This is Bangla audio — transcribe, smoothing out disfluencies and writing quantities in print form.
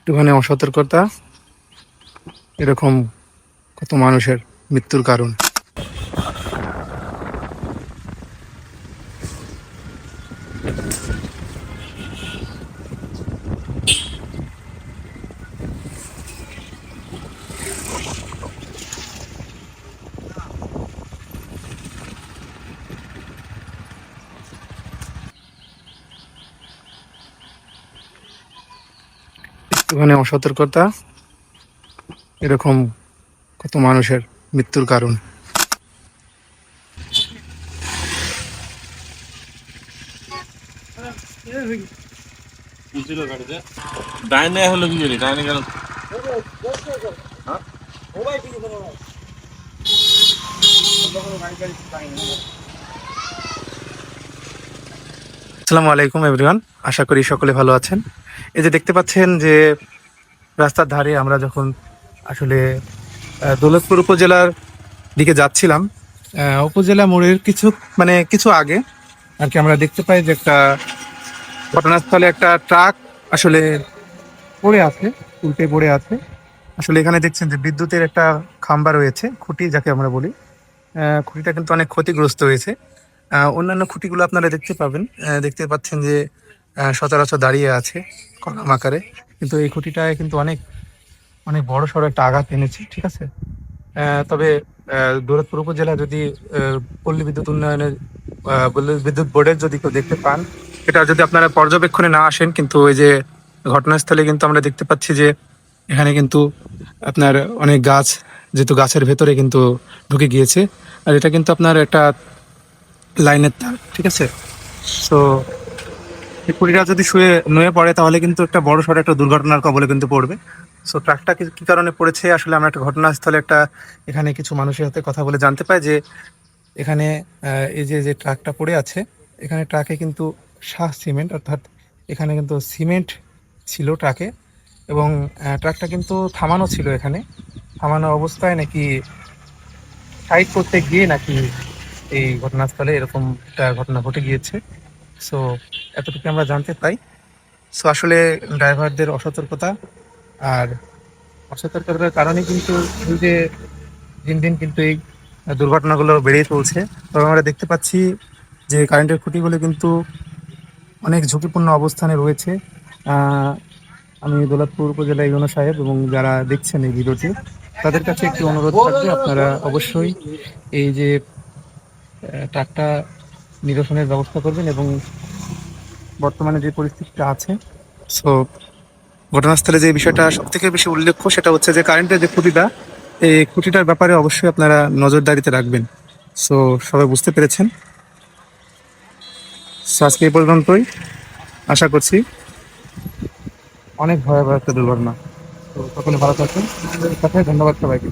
একটুখানি অসতর্কতা এরকম কত মানুষের মৃত্যুর কারণ। একটুখানি অসতর্কতা এরকম কত মানুষের মৃত্যুর কারণ। ডাইনে হলো কি জানি ডাইনে গেল আসসালামু আলাইকুম এভরিওয়ান, আশা করি সকলে ভালো আছেন। এই যে দেখতে পাচ্ছেন যে রাস্তার ধারে আমরা যখন আসলে দৌলতপুর উপজেলার দিকে যাচ্ছিলাম, উপজেলা মোড়ের কিছু আগে আর কি আমরা দেখতে পাই যে একটা ঘটনাস্থলে একটা ট্রাক আসলে পড়ে আছে, উল্টে পড়ে আছে। আসলে এখানে দেখছেন যে বিদ্যুতের একটা খাম্বা রয়েছে, খুঁটি যাকে আমরা বলি। খুঁটিটা কিন্তু অনেক ক্ষতিগ্রস্ত হয়েছে। অন্যান্য খুঁটিগুলো আপনারা দেখতে পাচ্ছেন যে সচরাচর দাঁড়িয়ে আছে কলাম আকারে, কিন্তু এই খুঁটিটায় কিন্তু অনেক অনেক বড় সড়ো একটা আঘাত এনেছে, ঠিক আছে। তবে দৌলতপুর উপজেলা যদি পল্লী বিদ্যুৎ উন্নয়নের বিদ্যুৎ বোর্ডের যদি কেউ দেখতে পান, এটা যদি আপনারা পর্যবেক্ষণে না আসেন, কিন্তু ওই যে ঘটনাস্থলে কিন্তু আমরা দেখতে পাচ্ছি যে এখানে কিন্তু আপনার অনেক গাছ, যেহেতু গাছের ভেতরে কিন্তু ঢুকে গিয়েছে। আর এটা কিন্তু আপনার একটা লাইনের তার, ঠিক আছে। সো এই কুড়িটা যদি নুয়ে পড়ে তাহলে কিন্তু একটা বড় সড়ো একটা দুর্ঘটনার কবলে কিন্তু পড়বে। সো ট্রাকটা কি কারণে পড়েছে, আসলে আমরা একটা ঘটনাস্থলে এখানে কিছু মানুষের সাথে কথা বলে জানতে পাই যে এখানে এই যে যে ট্রাকটা পড়ে আছে, এখানে ট্রাকে কিন্তু শাহ সিমেন্ট, অর্থাৎ এখানে কিন্তু সিমেন্ট ছিল ট্রাকে, এবং ট্রাকটা কিন্তু থামানো ছিল। এখানে থামানো অবস্থায় নাকি সাইড করতে গিয়ে নাকি এই ঘটনাস্থলে এরকম একটা ঘটনা ঘটে গিয়েছে। সো এতটুকু আমরা জানতে পাই। সো আসলে ড্রাইভারদের অসতর্কতা আর অসতর্কতার কারণে কিন্তু এই যে দিন দিন কিন্তু এই দুর্ঘটনাগুলো বেড়েই চলছে। তবে আমরা দেখতে পাচ্ছি যে কারেন্টের খুঁটিগুলো কিন্তু অনেক ঝুঁকিপূর্ণ অবস্থানে রয়েছে। আমি দৌলতপুর উপজেলা ইউনো সাহেব এবং যারা দেখছেন এই ভিডিওটি, তাদের কাছে একটি অনুরোধ থাকবে, আপনারা অবশ্যই এই যে ট্রাকটা নিরসনের ব্যবস্থা করবেন। এবং বর্তমানে যে পরিস্থিতিটা আছে, সো ঘটনাস্থলে যে বিষয়টা সব থেকে বেশি উল্লেখ্য সেটা হচ্ছে যে কারেন্টের যে খুঁটিটা, এই খুঁটিটার ব্যাপারে অবশ্যই আপনারা নজরদারিতে রাখবেন। সো সবাই বুঝতে পেরেছেন। সো আজকে এই পর্যন্তই, আশা করছি অনেক ভয়াবহ একটা দুর্ঘটনা। তো সকলে ভালো থাকবেন, ধন্যবাদ সবাইকে।